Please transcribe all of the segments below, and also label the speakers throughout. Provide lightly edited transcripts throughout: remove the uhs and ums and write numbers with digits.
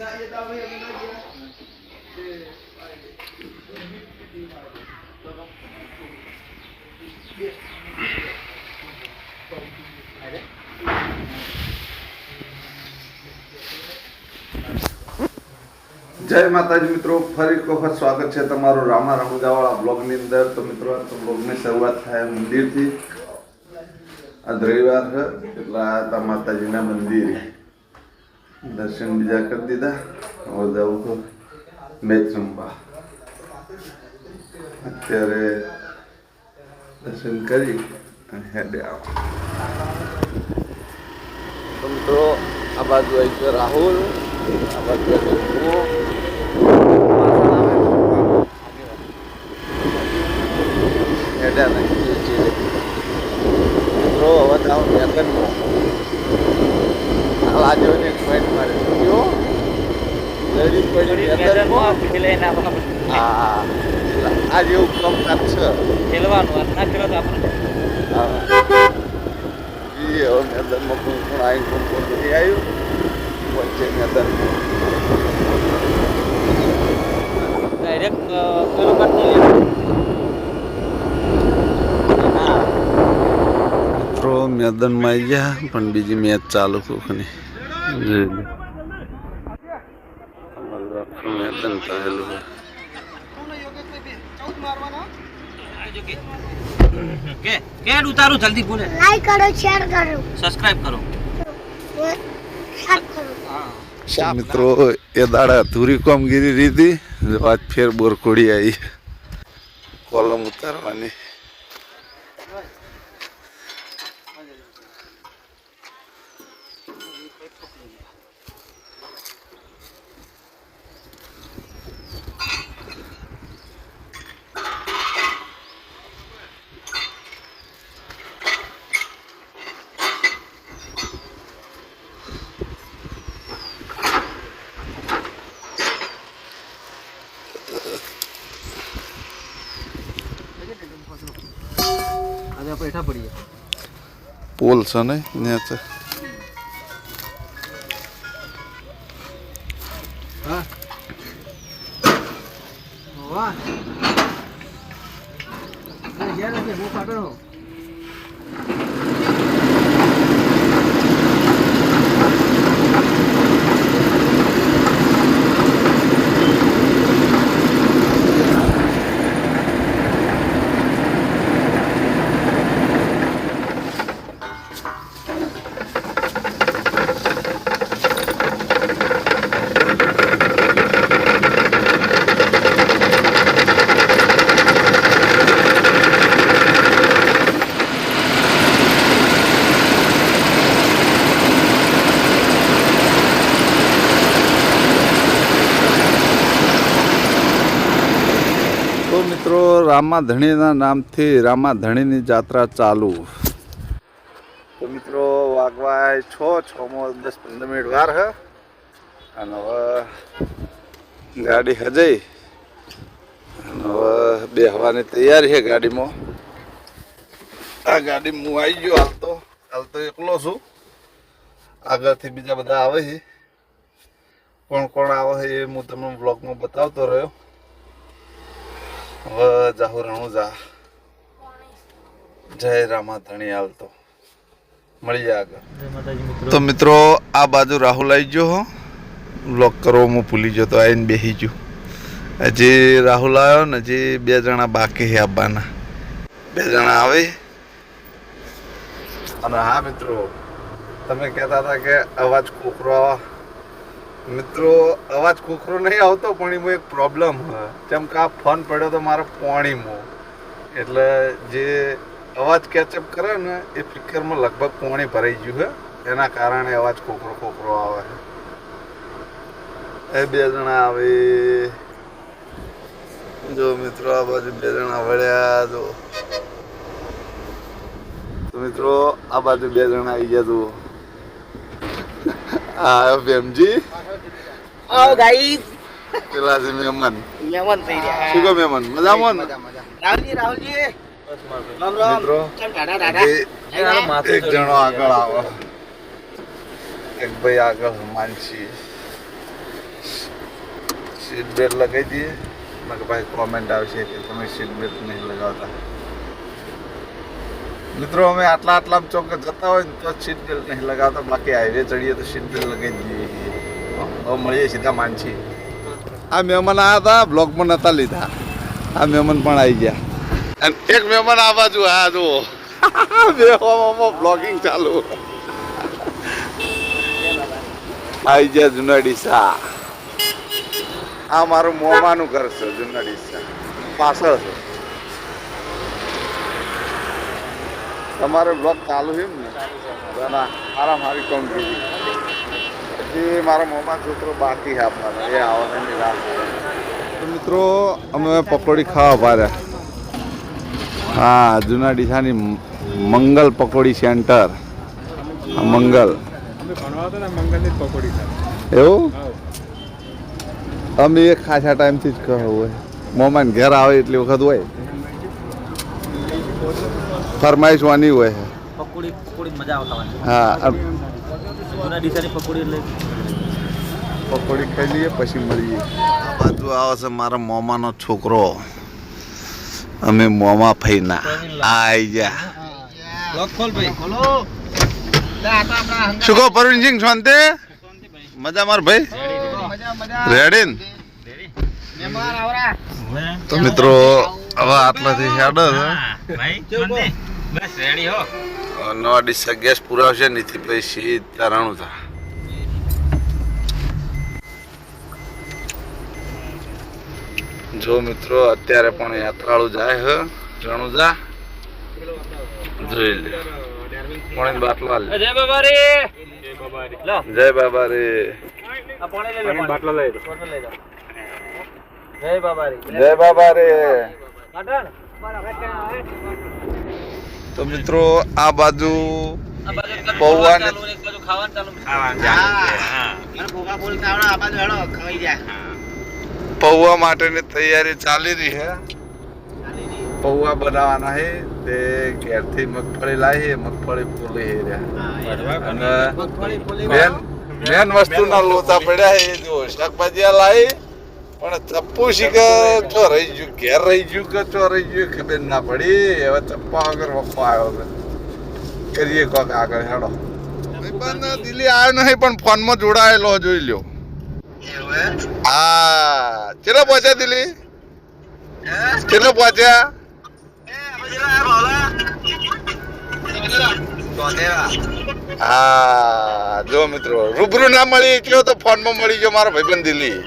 Speaker 1: જય માતાજી મિત્રો, ફરી એક વખત સ્વાગત છે તમારું રામા રમુજાવાળા બ્લોગની અંદર. તો મિત્રો તો બ્લોગની શરૂઆત થાય મંદિરથી. આજ રવિવાર છે એટલે આ હતા માતાજીના મંદિરે દર્શન બીજા કરી દીધા. હવે જવું તો મેચ રમવા. અત્યારે દર્શન કરી અને હેડે આવો. તો મિત્રો આ બાજુ આવી છે રાહુલ, આ બાજુ હેડા નાખીએ છીએ મિત્રો. હવે જાઓ મેદાનમાં. હાલ આજે એક પોઈન્ટ મારે ગયો લેડીઝ પડી મેદાનમાં. હા આ જેવું કામકાજ છે ખેલવાનું. ના ખેલો તો આપણે હવે મેદાનમાં કોણ આવી કોણ નથી આવ્યું વચ્ચે મેદાનમાં ડાયરેક્ટ મિત્રો મેદાનમાં આવી ગયા પણ બીજી મેચ ચાલુ કોકની મેદાન કહેલું હોય.
Speaker 2: કેડ ઉતારો જલ્દી બોલે.
Speaker 3: લાઈક કરો, શેર કરો,
Speaker 2: સબસ્ક્રાઇબ કરો.
Speaker 1: મિત્રો એ દાડા અધૂરી કામગીરી રીધી આજ ફેર બોરકોડી આવી કોલમ ઉતારવાની. પોલ છે ને ન્યા મિત્રો રામાધણીના નામથી રામાધણીની જાત્રા ચાલુ. તો મિત્રો વાગવાય 6:10-15 મિનિટ વાર હે અને હવે ગાડી હજઈ અને હવે બેહવાની તૈયારી છે ગાડીમાં. આ ગાડીમાં હું આવી ગયો. હાલ તો એકલો છું. આગળથી બીજા બધા આવે છે. કોણ કોણ આવે છે એ હું તમને બ્લોગમાં બતાવતો રહ્યો. હવે જાહુ રણુજા. જય રામાધણી. હાલ તો મળીએ આગળ. તો મિત્રો આ બાજુ રાહુલ આવી ગયો હો. બ્લોક કરવો હું ભૂલી ગયો તો આવીને બેસી ગયો. હજી રાહુલ આવ્યો ને હજી 2 જણા બાકી છે આવવાના. 2 જણા આવે. અને હા મિત્રો તમે કહેતા હતા કે અવાજ કોકરો આવે. મિત્રો અવાજ કોકરો નહીં આવતો પણ એમાં એક પ્રોબ્લેમ હોય. જેમ કે આ ફોન પડ્યો તો મારો પાણીમાં એટલે જે અવાજ કેચઅપ કરે ને એ સ્પીકરમાં લગભગ પાણી ભરાઈ ગયું છે. એના કારણે અવાજ કોકરો આવે છે. એ 2 જણા આવે. જો મિત્રો આ બાજુ 2 જણા વળ્યા. જો તો મિત્રો આ બાજુ 2 જણા આવી ગયા. જુઓ આ બેમજી
Speaker 2: આવો ગાઈસ.
Speaker 1: પેલા છે મહેમાન.
Speaker 2: મહેમાન થઈ રહ્યા.
Speaker 1: શું કહો મહેમાન? મજામાં ને?
Speaker 2: રાહુલજી
Speaker 1: મિત્રો એક જણો આગળ આવે. એક ભાઈ આગળ માનસી સીટ બેલ્ટ લગાવી દઈએ મને ભાઈ કોમેન્ટ આવશે કે તમે સીટ બેલ્ટ નહીં લગાવતા મિત્રો અમે આટલા ચોક જતા હોય ને તો સીટ બેલ્ટ નહીં લગાવતા બાકી હાઈવે ચડીએ તો સીટ બેલ્ટ લગાવી દઈએ હવે મળીએ સીધા માનસી આ મહેમાન આવ્યા હતા બ્લોગમાં નહોતા લીધા આ મહેમાન પણ આવી ગયા અને એક મહેમાન આ બાજુ આ જુઓ બે બ્લોગિંગ ચાલુ આવી ગયા જુના ડીસા આ મારું મોમાનું ઘર છે જુના ડીસા પાછળ છે તમારો બ્લોગ ચાલુ છે ને મારા મારી કોમ કીધી પછી મારા મોમા છોકરો બાકી છે આપવાના એ આવવાની રાત તો મિત્રો અમે પકોડી ખાવા પાર્યા હા જુના ડીસાની મંગલ પકોડી સેન્ટર મંગલ એવું અમે એક ખાસા ટાઈમથી જ કહું હોય મોમાન ઘેર આવે એટલી વખત હોય ફરમાઈશ વાની હોય
Speaker 2: પકોડી પકોડી મજા આવતા
Speaker 1: હા
Speaker 2: જૂના ડીસાની પકોડી એટલે
Speaker 1: પકોડી ખાઈ લઈએ પછી મળીએ આ બાજુ આવે છે મારા મોમાનો છોકરો અમે મોમા ફઈના આઈ ગયા
Speaker 2: લોક ખોલ ભાઈ ખોલો
Speaker 1: શું કહો પરવીનસિંહ શાંતિ મજા માર ભાઈ રેડી ને તો મિત્રો હવે આટલાથી હેડો
Speaker 2: બસ રેડી હો
Speaker 1: નવા ડીસા ગેસ પુરાવશે નીથી પછી તારાણું થા જો મિત્રો અત્યારે પણ યાત્રાળુ જાય હ રણુજા જોઈ લે પાણી બાટલો હાલ
Speaker 2: જય બાબા રે લો
Speaker 1: જય બાબા રે
Speaker 2: આ પાણી લઈ લે બાટલો લઈ લો લઈ લો જય બાબા રે
Speaker 1: જય બાબા રે
Speaker 2: કાઢણ
Speaker 1: તો મિત્રો આ બાજુ
Speaker 2: આ બાજુ
Speaker 1: પૌવાને
Speaker 2: ચાલુ એક બાજુ ખાવાનું ચાલુ હા મને ભોગા બોલ ખાવડા આ બાજુ હેડો ખાઈ જાય
Speaker 1: પૌવા માટેની તૈયારી ચાલી રહી છે પૌવા બનાવવાના છે તે ઘેરથી મગફળી લાવી મગફળી ફોલી રહ્યા અને મેન વસ્તુના લોચા પડ્યા છે જો શાકભાજી લાવી પણ ચપ્પુ શીખે ચો રહી ગયું ઘેર રહી ગયું કે ચો રહી ગયું ખબર ના પડી હવે ચપ્પા વગર વખો આવ્યો છે કરીએ કોક આગળ હેડો દિલ્હી આવ્યો નહીં પણ ફોનમાં જોડાયેલો જોઈ લ્યો હા ચેલો પહોંચ્યા દિલ્હી ચેલો પહોંચ્યા હા જો મિત્રો રૂબરૂ ના મળી ગયો તો ફોન માં મળી ગયો મારો ભાઈબંધ દિલ્હી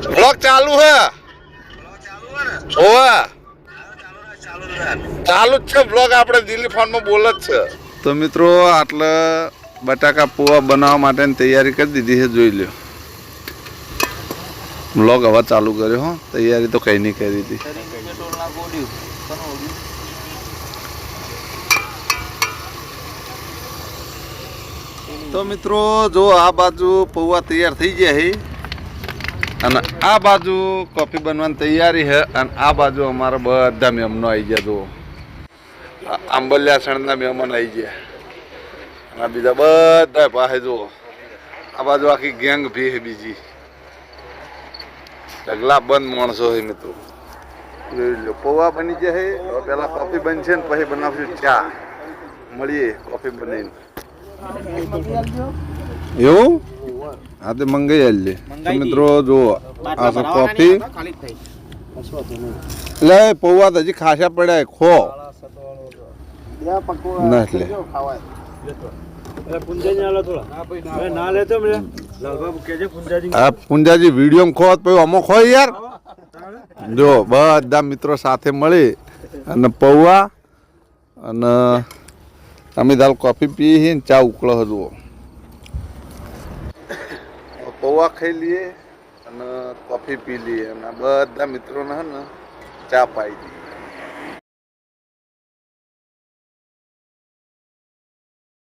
Speaker 1: બ્લોગ ચાલુ હે ઓવા ચાલુ જ છે બ્લોગ આપણે દિલ્હી ફોન માં બોલ જ છે તો મિત્રો આટલે બટાકા પૌવા બનાવવા માટેની તૈયારી કરી દીધી છે જોઈ લ્યો બ્લોગ હવે ચાલુ કર્યો હો તૈયારી તો કઈ નહીં કરી હતી તો મિત્રો જો આ બાજુ પૌવા તૈયાર થઈ ગયા છે અને આ બાજુ કોફી બનવાની તૈયારી છે અને આ બાજુ અમારા બધા મહેમાનો આવી ગયા જુઓ આંબલિયાસણના મહેમાન આવી ગયા અને બીજા બધા પાસે જુઓ આ બાજુ આખી ગેંગ ભી છે બીજી ઢગલા બંધ માણસો છે મિત્રો જોઈ લો પૌવા બની જશે હવે પહેલાં કોફી બનશે ને પછી બનાવશું ચા મળીએ કોફી બનાવીને એવું હા તે મંગાઈ આલે તો મિત્રો જુઓ આ છે કોફી લે પૌવા તો હજી ખાસા પડ્યા ખો ના એટલે આ પુંજાજી વિડીયો ખો પછી અમો ખો યાર જો બધા મિત્રો સાથે મળી અને પૌવા અને અમે દાલ કોફી પીએ ને ચા ઉકળો જુઓ પૌવા ખાઈ લઈએ અને કોફી પી લઈએ અને બધા મિત્રોને હે ને ચા પાઈ દઈએ